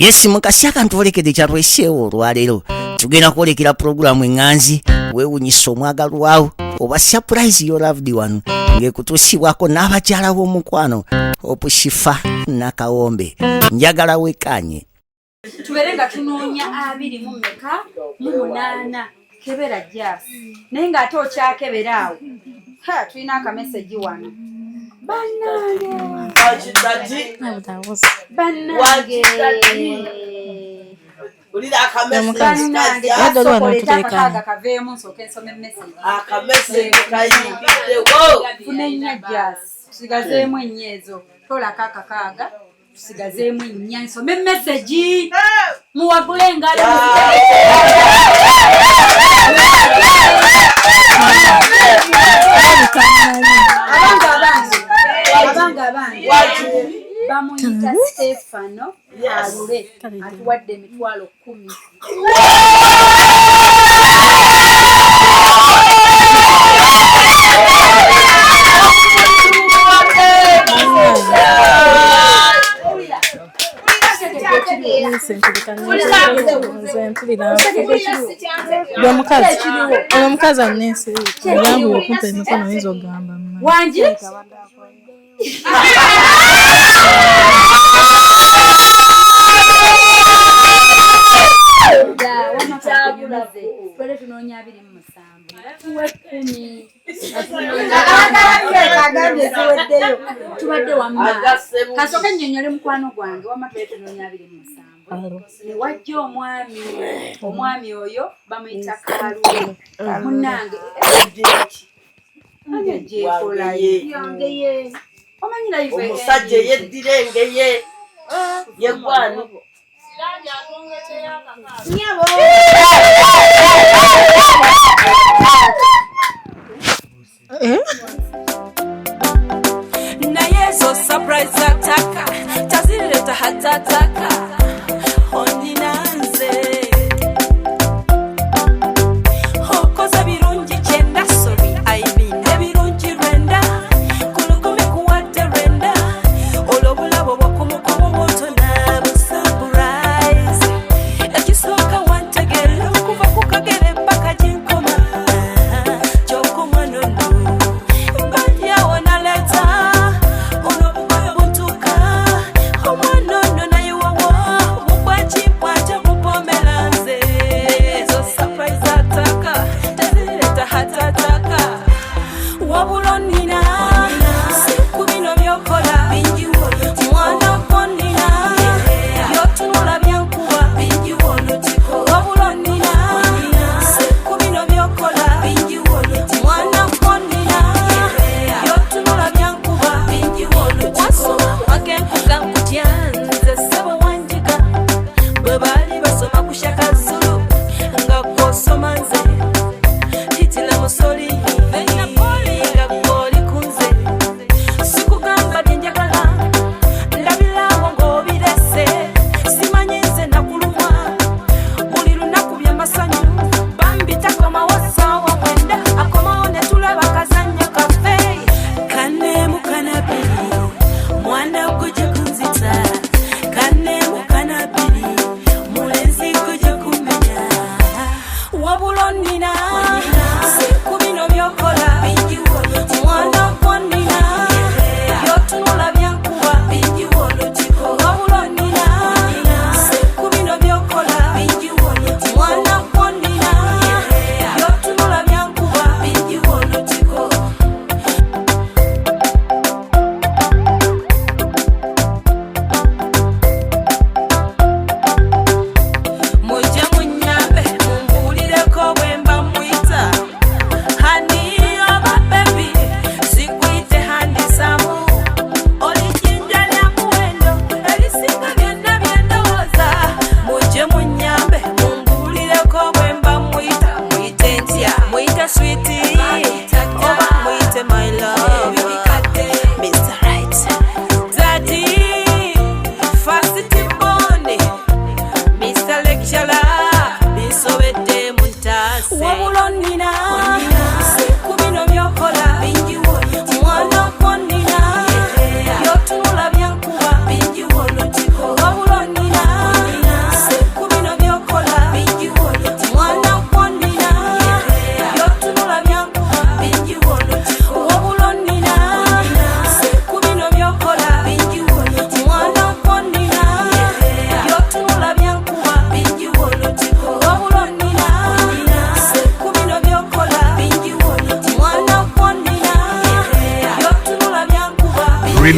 Yes mukasi akantu olekedde kyatweseewo olwaleero tugenda kwolekera pulogulaamu eŋŋanzi weewunyisa omwagalwawo oba surprise your loved one ng'ekutuusibwako n'abakyala b'omukwano opushifa nakawombe njagala wekanye tubeere nga tunoonya 28 kebera jazz naye ng'ate okyakebera awo tulina akameseji wano bannange kaveemu nsooka ensoma emmesejifunenya jazz tusigazeemu ennyezo tolako akakaaga tusigazeemu ennya nsoma emmeseji muwagule engalo abanga bange bamuyita Stefano Alule atuwadde emitwalo 10. Omukazi anese yambu okumpa emikono oyinza okugamba wanje tunoonya 27 tubadde wamma kasooka nnyonnyole mukwano gwange wamma tunoonya 27 newajja omwami oyo bamuyita Kalulu munnange yangeye omanyira omusajja yeddira engeye yegwani nyabo na yeso surprise ataka tazileta hatataka ondinanze hokoza birungi kyenda sorry I mean ebirungi rwenda kulukumi kuwadde rwenda olobulabo bwakumukumu bwotona busurprise ekisooka wantegera kuva kukagere paka jinkoma kyokoma nono mbadyawo naleta olobugwe buntuka omwanono naye wawo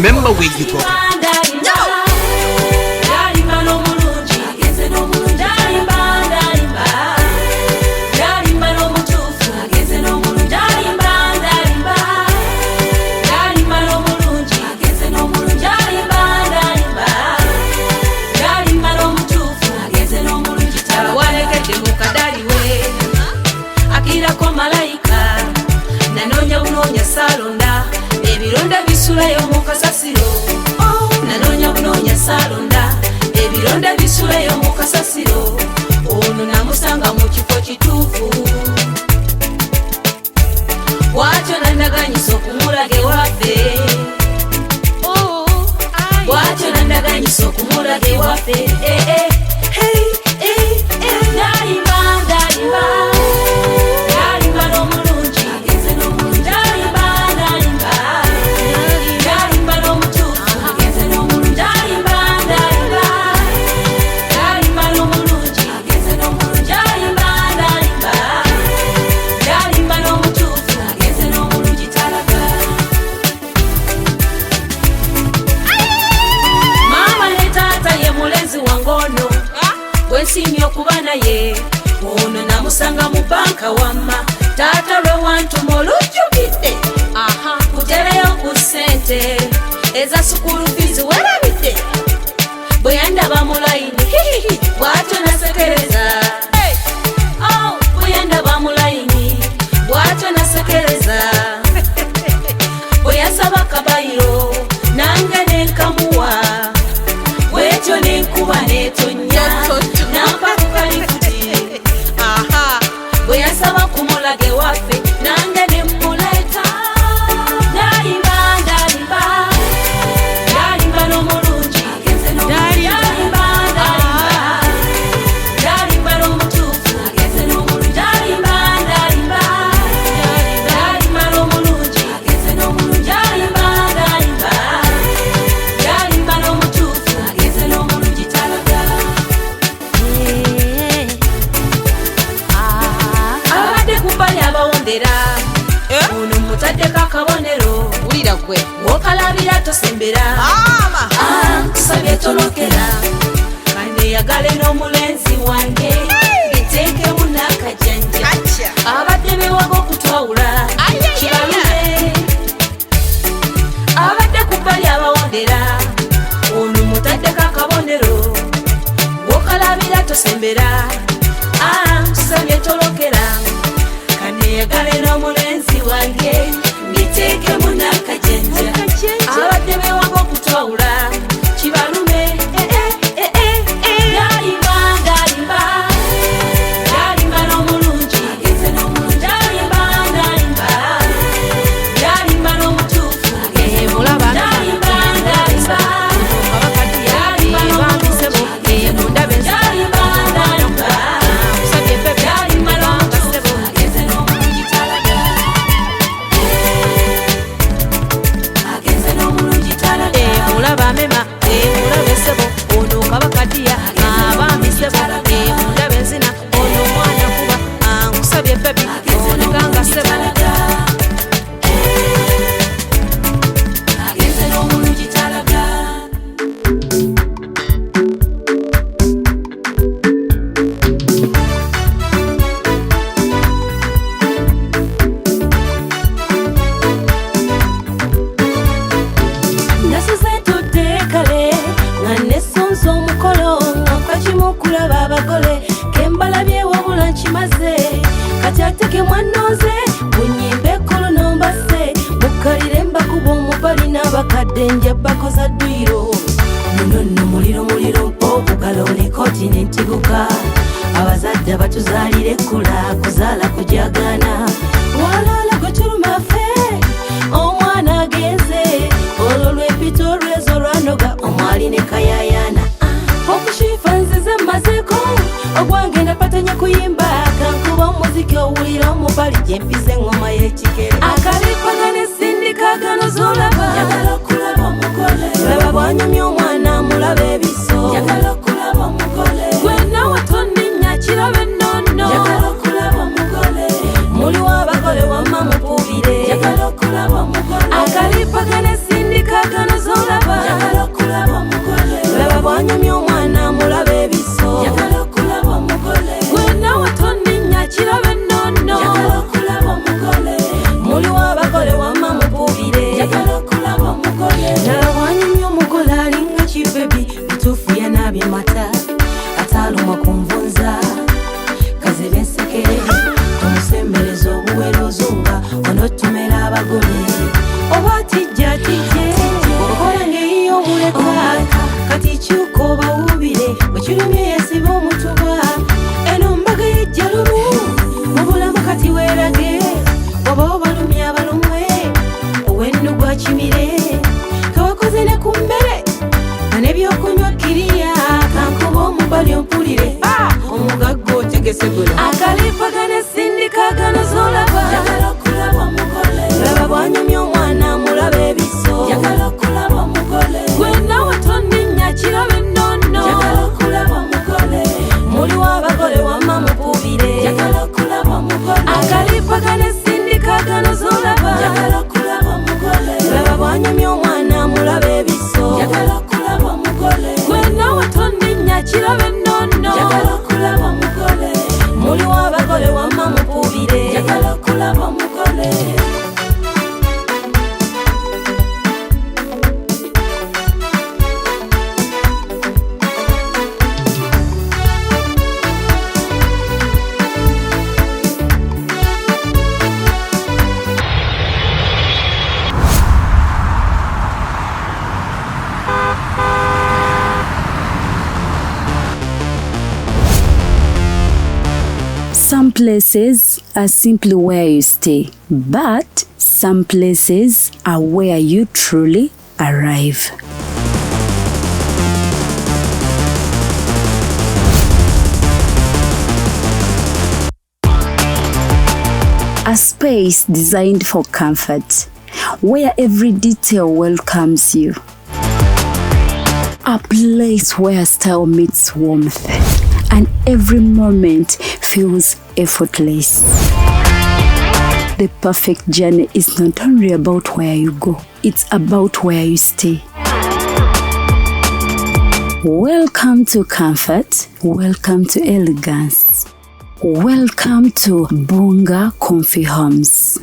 remember where you go. Salonda ebironda bisulayo mu kasasiro nanonya bunonya salonda ebironda bisulayo mu kasasiro ono namusanga mu kifo kituufu bwatyo nandaganyisa okumulage waffe bwatyo nandaganyisa okumulage waffe ye ono namusanga mu banka wamma taata lwe wantuma olujjukidde kutereyo ku ssente eza sukulu fizi werabidde bwe yandaba mu layini bw'atyo nasekereza bwe yandaba mu layini bw'atyo nasekereza bwe yasaba kabayiro nange nenkamuwa bwetyo nenkuba netonnya bwe yasaba kumulage waffe nange nemuleta dalimba n'omulungi dalimba n'omutuufu dalimba n'omulungi dalimba n'omutuufu n'omulungi talaga ono mutaddeko akabonero wulira gwe wokalabira tosembera kusabye tolokera kandeyagale n'omulenzi wange biteekemu n'akajanja abadde bewaga okutwawula kibalume abadde ku bbali abawondera ono mutaddeko akabonero wokalabira tosembera kusabye tolokera yagale n'omulenzi wange mbiteekemu n'akajanja abadde bewaga okutwawula kibalume dalimba n'omulungi dalimba n'omutuufu Kateke mwanoze bunyimbe kolo nombase mukalire mbakuba omubali n'abakadde nja bakoza dduyiro munono muliro mpobugala ole kontinenti guka abazadde batuzaalire kula kuzaala kujagana walala gweturumafe omwana agenze olwo lwempita olwezo lwanoga omwali ne kayayana okushifa nzize mazeko ogwange napatanya kuyimba kankuba omuziki owulira omubali gyempize engoma y'ekikere akalipagane sindikagano zolaba yagala okulaba omugole laba bwanyumya omwana mulaba ebiso yagala okulaba omugole gwena watoninya kirabe nnono yagala okulaba omugole muliwo abagole wamma mupubire yagala okulaba omugole akalipagane sindikagano zolaba bwanyumya omwana mulabe ebiso yagala okulaba omugole gwe nawe tonninya kiraba ennono yagala okulaba omugole muliwo abagole wamma mububire yagala okulaba omugole ddala bwanyumya omugole alinga kibebi mutuufu yanaabye mata ataalumwa ku nvunza kazibe ensekere tumusembereza obuwero ozunga onotumera abagole oba tijja tijje okola ng'eyiyo omuleka kati kyuka obawubire bwekirumye yesiba omutuba eno mbaga yejja lumu mu bulamu kati weerage oba obalumya abalumwe owennu gwa kimire kawakoze ne ku mmere n'ebyokunywa kiriya kankuba omubali ompulire omugagga otegese guno akalipagana esindikagano zolaba yagala okulaba omugole laba bwanyumya omwana mulabe ebiso yagala okulaba omugole gwe nawe tonninya kiraba ennono yagala okulaba omugole muliwo abagole wamma mububire yagala okulaba omugole akalipagana esindikagano zolaba yagala okulaba omugole laba bwanyumya omwana mulabe ebiso yagala okulaba omugole gwe nawe tonninya kiraba ennono yagala okulaba omugole muliwo abagole wamma mububire yagala okulaba omugole Some places are simply where you stay, but some places are where you truly arrive. A space designed for comfort, where every detail welcomes you. A place where style meets warmth, and every moment feels effortless. The perfect journey is not only about where you go, it's about where you stay. Welcome to comfort, welcome to elegance, welcome to Bunga Comfy Homes.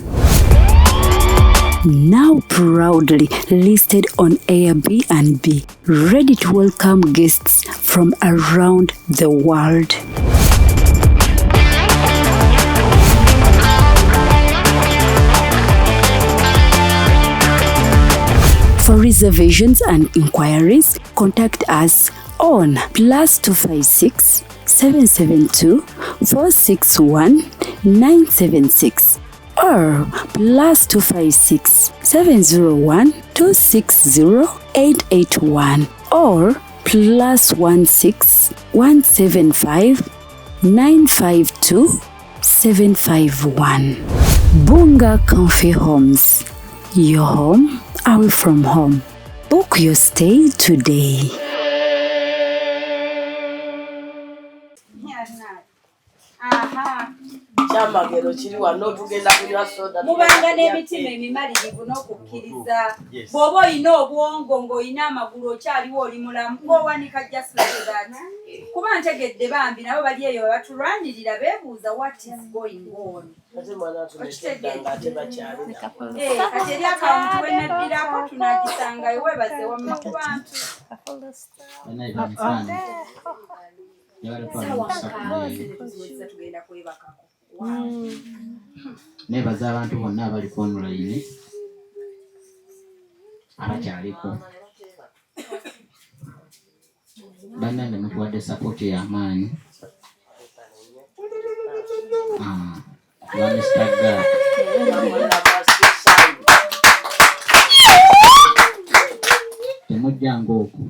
Now proudly listed on Airbnb, ready to welcome guests from around the world. For reservations and inquiries, contact us on +256 772 461 976 or +256 701 260 881 or +16 175 952 751. Bunga Comfy Homes. Your home away from home. Book your stay today. kyamagero kiri wano tugenda kunywa soda mubanga n'emitima emimalirivu n'okukkiriza bw'oba olina obwongo ng'olina amagulu okyaliwo oli mulamu ng'owanika just like that kuba ntegedde bambi nabo bali eyo batulwanirira beebuuza what is going on kati eri akawunti wenaddirako tunaagisangayo webaze wamma ku bantu tugenda kwebakako nebaza abantu bonna abaliko online abakyaliko bannange mutuwadde sapoti y'amaanyi lwanistaga temujjanga okwo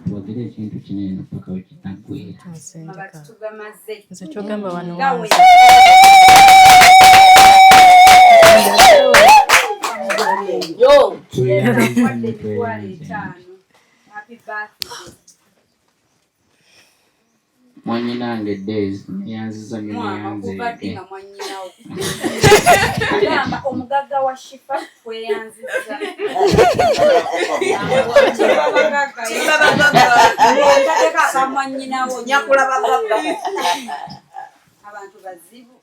tuwagire ekintu kinene paka wekitaggwera nze kyogamba wano yo mwanyinange days yanziza nyanze omugagga wa shifa kweyanziza kamwanyinawo nyakulaba baba abantu bazibu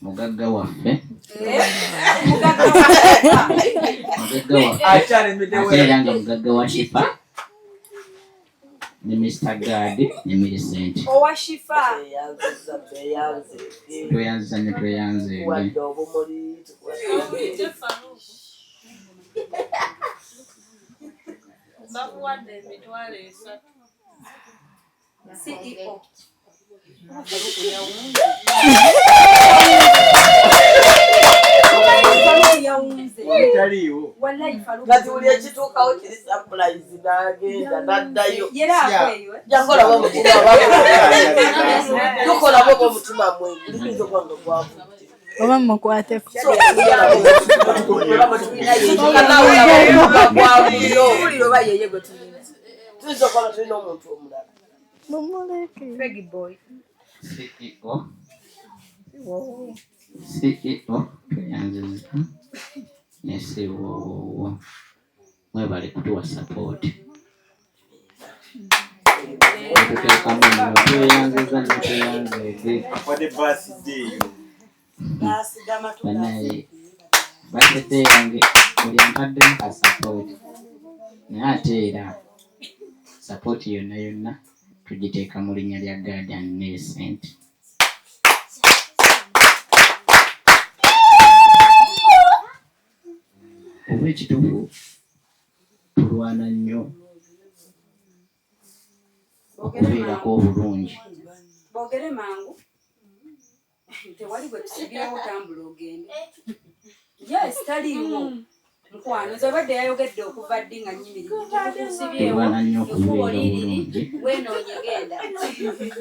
mugagga waffe ate era nga mugagga wa Shifa ne Mr. Gad ne Millicent owa Shifa tweyanziza ne tweyanze wadde obumuli bakuwadde emitwalo 3 CEO kati buli ekituukawo kiri surprise n'agenda n'addayo yera tukolabo omutima mwegulimiza okwange gwavudde oba mukwateko tuyinza okwaba tulina omuntu omulala mumuleke CEO tweyanziza ne CEO mwebale kutuwa support tweyanziza ne tweyanze banaye batete yange buli ampaddemu ka support naye ate era support yonna yonna tugiteeka mu linnya lya Guardian Millicent oba ekituufu tulwana nnyo okubeerako obulungi boogere mangu tewali gwe tusibyewo otambula ogende yes taliiwo mukwano zobadde yayogedde okuva ddi nga nnyimirirtusibyewo tulwana nnyo okubeera oliriri obulungi wenoonye genda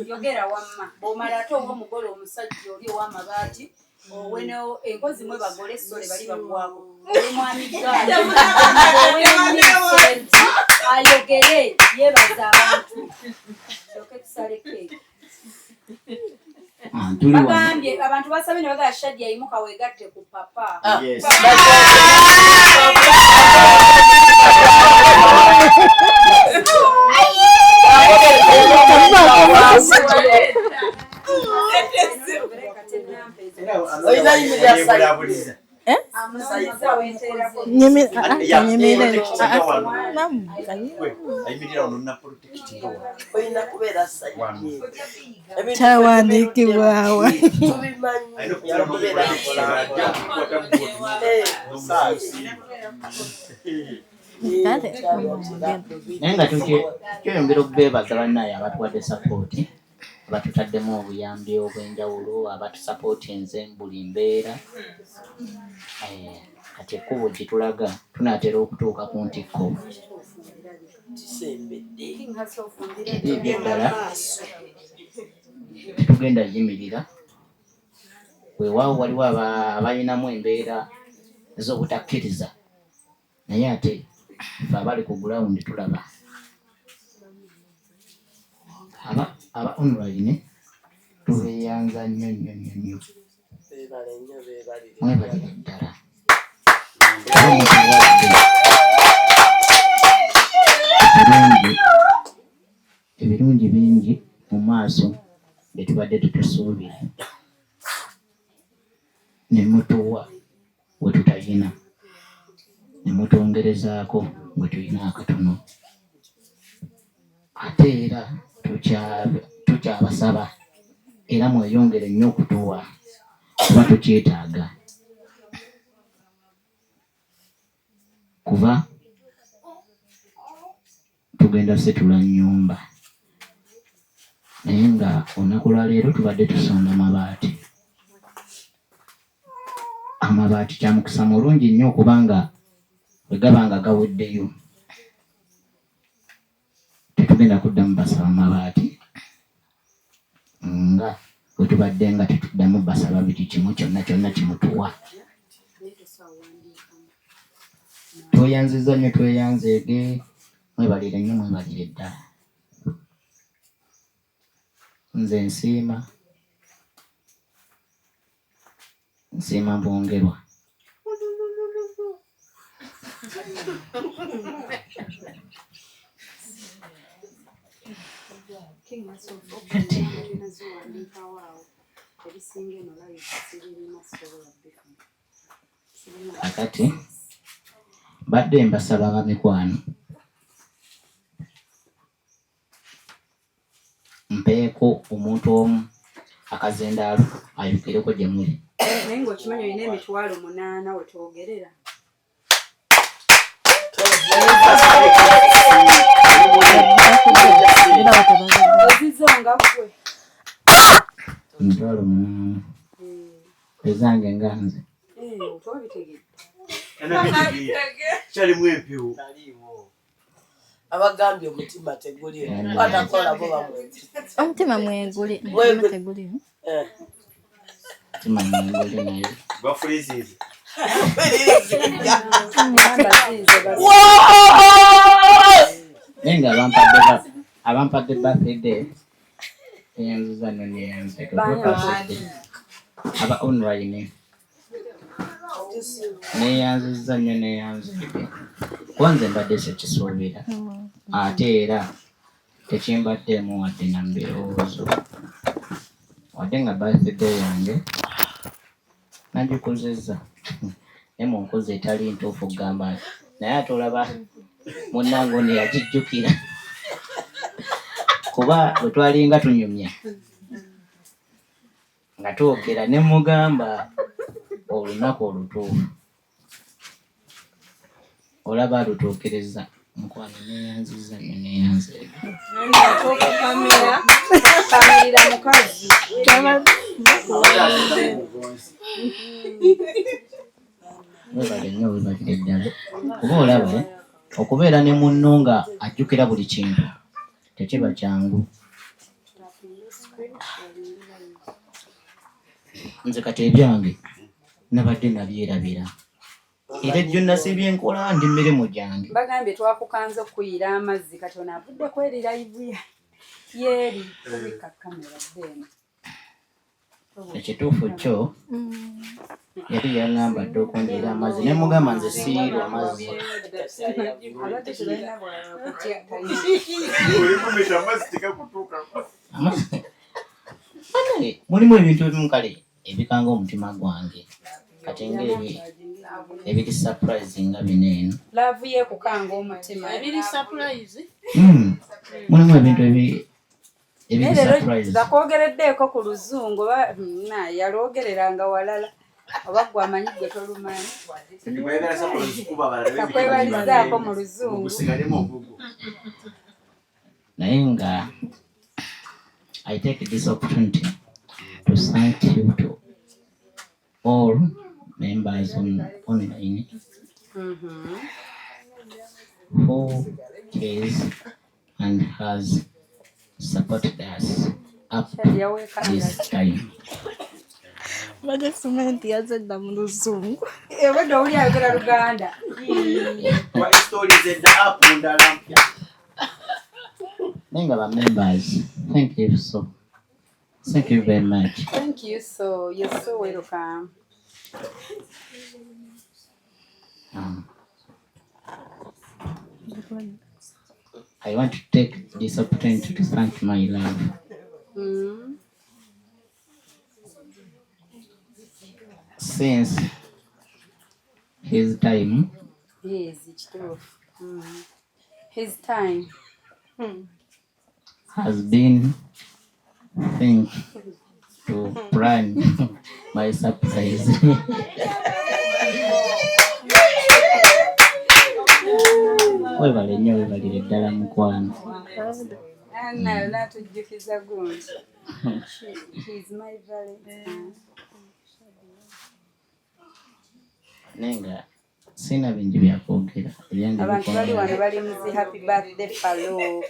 yogera wamma bw'omala ate oba omugole omusajja oli ow'amabaati oweno enkozi mwe bagole essole bali bagwako oli mwami gaali ayogere yeebaza abantu soke tusale keeki bagambye abantu basabye ne bagala Shadi yayimuka weegatte ku papa kyawandiikibwawa naye nga tweyongera okubeebaza bannaye abatuwadde sapooti abatutaddemu obuyambi obw'enjawulo abatusapootinze buli mbeera kati ekkubo gye tulaga tunaatera okutuuka ku ntikko ebyo eddala tetugenda yimirira weewaawo waliwo abalinamu embeera ez'obutakkiriza naye ate fe abali ku gulawundi tulaba aba online tubeeyanza nnyo nnyo nnyo nnyo mwebalire ddala ebirungi bingi mu maaso bye tubadde tutusuubira ne mutuwa we tutayina ne mutwongerezaako bwe tulina akatono ate era tukyabasaba era mweyongere nnyo okutuwa kuba tukyetaaga kuba tugenda situla nnyumba naye nga olunaku lwa leero tubadde tusonda amabaati kya mukisa mulungi nnyo okubanga bwe gaba nga gaweddeyo tetugenda kuddamu basaba amabaati nga bwe tubadde nga tetuddamu basaba buli kimu kyonna kyonna kimutuwa tweyanziza nnyo tweyanzeege mwebalire nnyo mwebalire ddala nze nsiima mbongerwa Akati badde mbasaba bamikwano mpeeko omuntu omu akazindaalo ayukireko gye muli. Naye ng'okimanyi olina emitwalo 8 wetwogerera. Ozizonga gwe. Emitwalo 8 ezange nga nze. Twabitegedde. Kyalimu empyo. Abagambye omutima teguli. Batakola bo bamwe. Omutima mweguli. Teguli. Omutima mweguli naye. Bafulizizi. Nenga abampadde birthday eyanziza nno neyanze aba online neyanziza nnyo neyanzidde kuba nze mbadde sekisuubira ate era tekimbaddeemu wadde na mbirowoozo wadde nga birthday yange nagikuzizza naye mu nkozi etali ntuufu okugamba naye ate olaba munnange ono yagijjukira kuba bwe twalinga tunyumya nga twogera ne mugamba olunaku olutuufu olaba alutuukiriza mukwano neyanziza nnyo neyanzeega Kamirira mukazi. webale nnyo webalire ddala kuba olaba okubeera ne munno nga ajjukira buli kintu tekiba kyangu. Nze kati ebyange nabadde nabyerabira era ejjo nasibye enkola ndi mirimu gyange. Bagambye twakukanza okuyira amazzi kati ono avudde kweri live yeeri kubika kamera bbene. Ekituufu kyo yali yaŋŋamba dde okunjira amazzi ne mugamba nze siirwa amazzi. Abadde tebalina bwala kutya. Olikumita amazzi tekakutuukako. Mulimu ebintu ebimu kale ebikanga omutima gwange kati ebiri surprise nga bino eno. Laavu yeekukanga omutima. Ebiri surprise. Mulimu ebintu ebiri surprise. Bakwogereddeeko ku luzungu yalwogereranga walala oba gwe amanyi gwe tolumanyi. Takwebalizaako mu luzungu. Naye nga I take this opportunity to thank you to all members online who cares and has supported us up this time. Bade sumenti yazedda mu luzungu. Ebadde oli ayogera Luganda. What stories in the app ndala mpya. Nenga ba members, thank you very much. Thank you so. You're so welcome. I want to take this opportunity to thank my love. Since his time. Yes, it's true. His time. Has been think to plan my surprise. Webale nnyo webalire ddala mukwano. Nayo natujjukiza gundi. He's my Valentine. Nenga sina bingi byakwogera. Abantu bali wano bali muzi happy birthday Farouk.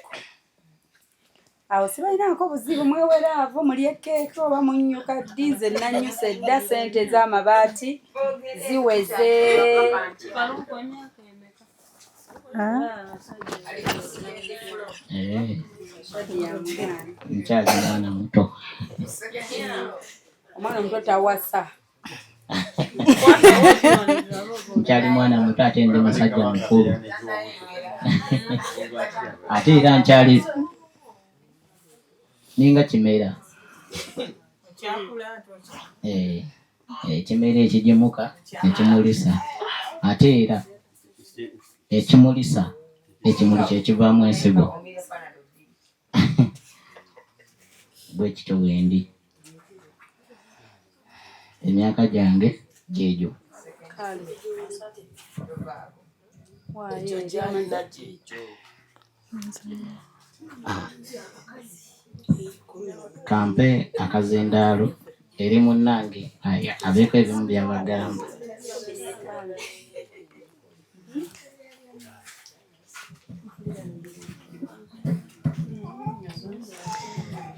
Awo sibalinaako buzibu mweweraavu mulye keeke oba munnyuka ddize nanyusa edda sente z'amabaati ziweze. Nkyali mwana muto. Omwana omuto tawasa. nkyali mwana muto ate ndi musajja mukulu ate era nkyali ninga kimera ekimera ekigimuka ekimulisa ate era ekimulisa ekimuli kyekivaamu ensigo bwe kityo bwendi emyaka gyange gyegyo kampe akazindaalo eri munnange abeeko ebimu byabagamba.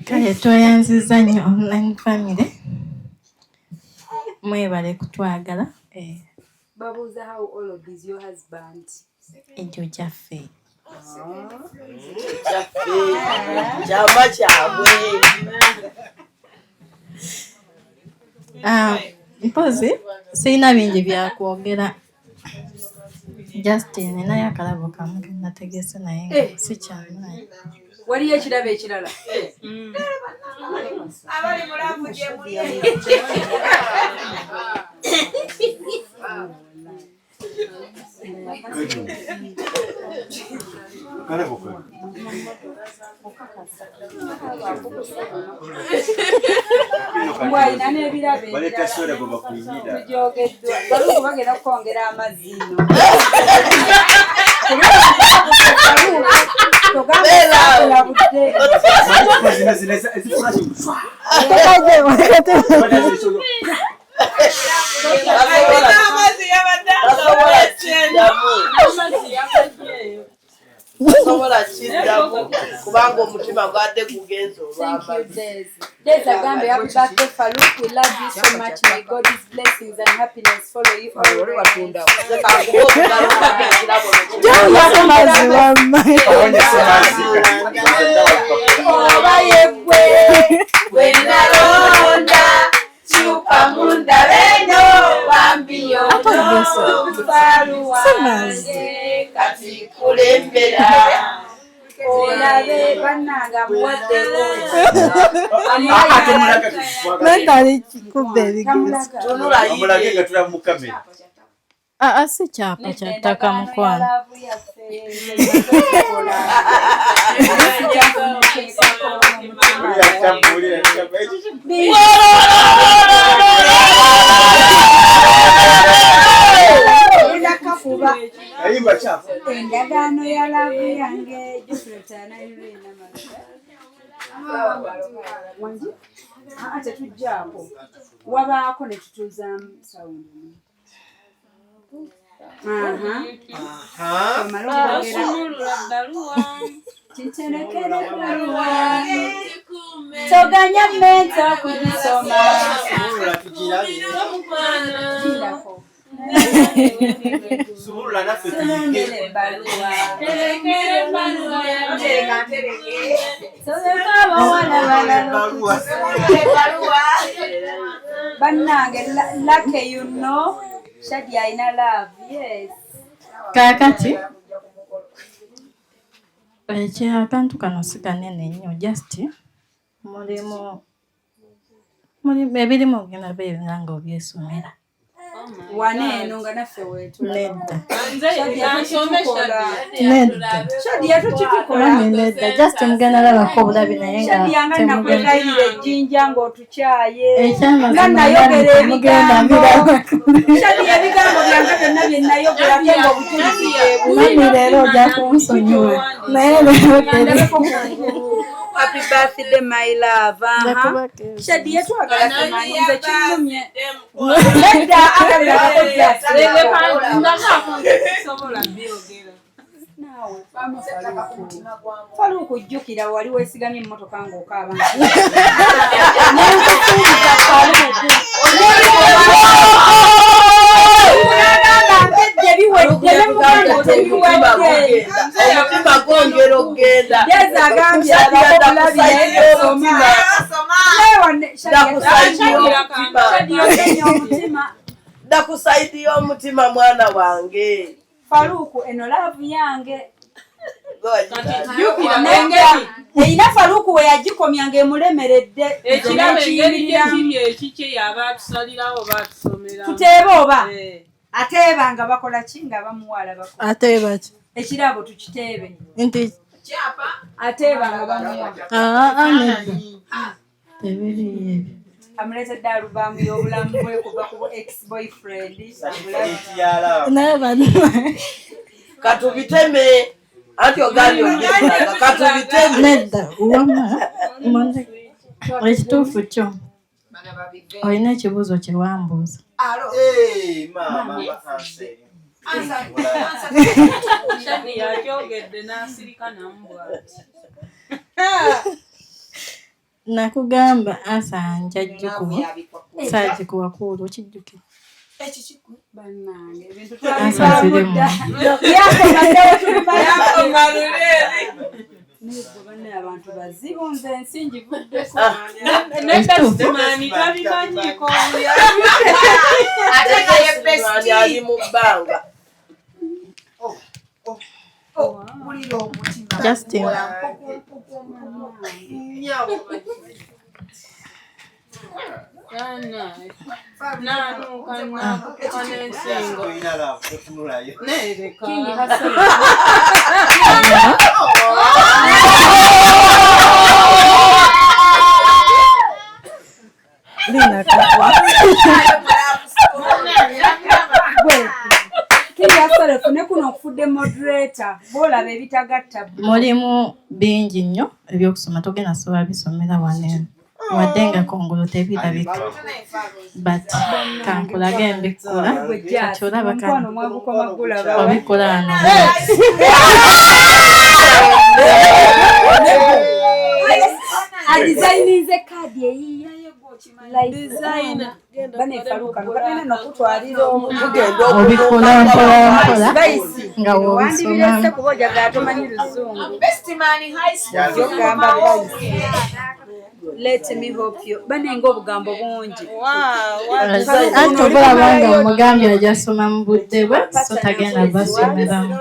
Kale tweyanziza nnyo online family. Mwebale kutwagala. Babuuza how old is your husband? Ekyo kyaffe. Kyama kyabwe. Mpozi sirina bingi byakwogera. Justin ninayo akalabo kamu ke nategese naye si kyamaanyi. Waliyo ekirabo ekirala? Abali mulamu gye muli. Mbwalina n'ebirabo ebyogeddwa baluku bagenda kukwongera amazino Sobola kiddamu kubanga omutima gwadde gugenza olw'amazzi. Let's agambe happy birthday Farouk. We love you so much. May God's blessings and happiness follow you all. Kati kulembera olabe bannanga muwadde Natali kikubbe ebigezi. Amulage nga tula mu kamera. Si kyapa kya ttaka mukwano. Endagaano ya laavu yange tetujjaako wabaako ne tutuuzaamu sawundi kiterekere ebbaluwa toganya mmento okugisoma Subula naffe tulengere ebbaluwa bannange lake you know Shadi aina love. Yes. Kakati akantu kano si kanene nnyo just mulimu ebirimu ogenda beera nga obyesomera. Waneeno nga naffe wetu nedda nedda just mugenda labako obulabi naye nga temugenda ejjinja ng'otukyaye nga nayogera ebigambo ebigambo byange byonna bye nayogera nga obutuufu leero ojja kunsonyiwa naye leero Happy birthday, my love. Shadi yetu agala kumanyiza kinyumye. Nedda agala kujja. Sobola byogera. Nawe Faruku jjukira wali weesigamye emmotoka ng'okaaba. Nenkusuubiza Faruku. Omutima gwongera okugenda. dda ku saidi y'omutima mwana wange. Faruku eno love yange. Eina Faruku we yagikomya ng'emulemeredde. Ekirabo engeri gyekiri ekikye yaba tusalirawo batusomera. Tuteebe oba. Ateeba nga bakola ki nga bamuwala bakola. Ateeba ki? Ekirabo tukiteebe. Nti kyapa. Ateeba nga bamuwala. Amuleetedde alubamu y'obulamu bwe kuva ku ex-boyfriend. Katubiteme. Anti ogali ogenda katubiteme. Nedda uwama. Ekituufu kyo. Olina ekibuuzo kye wambuuza. Mama answer. Shadi yakyogedde n'asirika n'ambwati. Nakugamba ansanja jjukuba saagikuwa kuula okijjukira. Bannange ebintu Ansaziremu. Banne abantu bazibu nze ensingi vuddeko. Nebestimani tabimanyiiko. Ate nga ye besti ali mu bbanga. Justin. Kingi Hassan. Lina kakwa. Kingi Hassan fune kuno okufudde moderator. Boolaba ebitagatta. Mulimu bingi nnyo ebyokusoma togenda sobola bisomera wanene. Wadde nga kongolo tebirabika. But kankulage embikula. Kati olaba obikola wano. Adesigninze kadi eyiyayo designer. Bane Faruka bagenda nokutwalira omugendo obikola mpola nga wandibirese kuba ojagala tomanyi Luzungu. Bestimani high school. Yogamba baisi. Let me hope you. Bane ng'obugambo bungi. Anti obalabanga omugambye ajasoma mu budde bwe so tagenda basomeramu.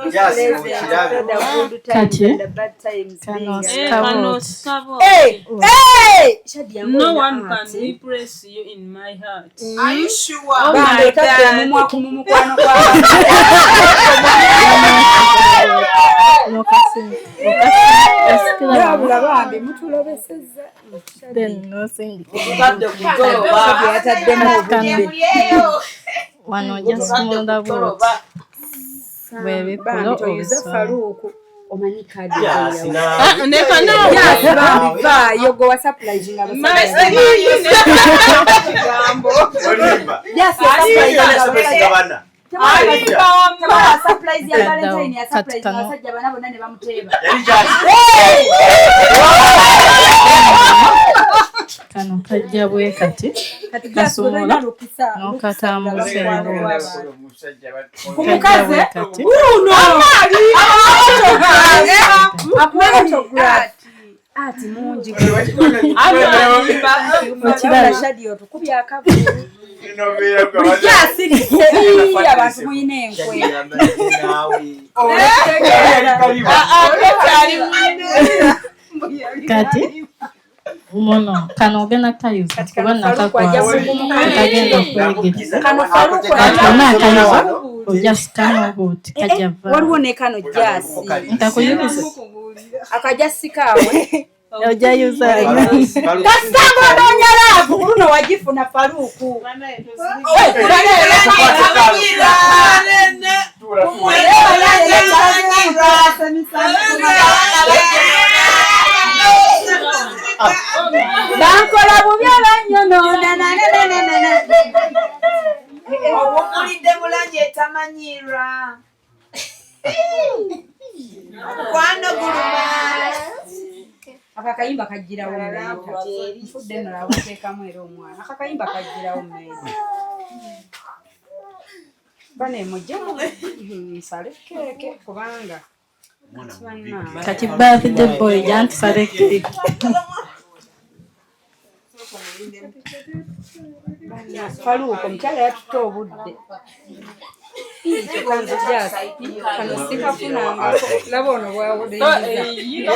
Kati kano skabo. No one can replace you in my heart. Are you sure? Oh my God. Wano jasmunda bwoti bwebikola Faruku omanyi kadi yogo wa surprising surprise ya Valentine ya surprise wasajja bana bonna ne bamuteba kano kajja bwe kati kasumula n'okatambuza kumukaze uno ati mungi mukirala shadio tukubya akabulu abantu muyina enkwe kati mono kano ogenda kayuza kuba nakakagenda okwegereza nakayuza ojasikano obuti kajava waliwo ne kano jasi ntakuyuza akajasi kawe ojayuza kasango nonyalavu luno wagifuna Faruku bankola bubi abanyono obukulidde bulanyi etamanyirwa kwano guluma akakayimba kajjirawo mfudde nolaba oteekamu era omwana akakayimba kajjirawo mmere bane mujjamu nsale keeke kubanga kati birthday boy jantusale keeke Faluko omukyala yatuta obudde. Kano sikafunangako. Laba ono bwawudenyiza.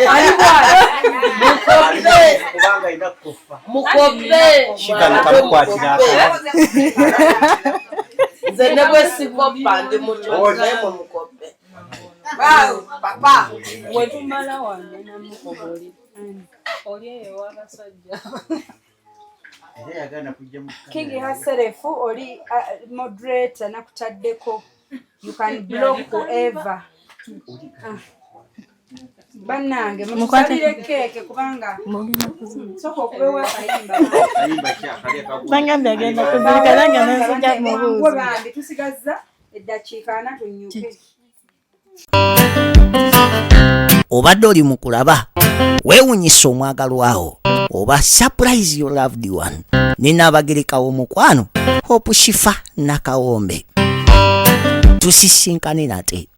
Kubanga ina kufa. Mukope. Shikana kamukwatira akala. Nze ne bwe sikopa ndi mutoze mu mukope. Wow, papa. Wetumala wange namukoboli. Oli eyo w'abasajja. Era yagana kujja mu King Haserefu oli moderator nakutaddeko. You can block whoever. Bannange musalire keke kubanga soko okubewa kayimba. kayimba kyakali kabu. Bangambye agenda kuzirika nange nenzija mu buuzi. Bambi tusigazza eddakiika 4 tunyuke. Obadde oli mu kulaba weewunyisa omwagalwawo oba surprise your loved one nina abagereka w'omukwano Hope Shifa Nakawombe tusisinkane nate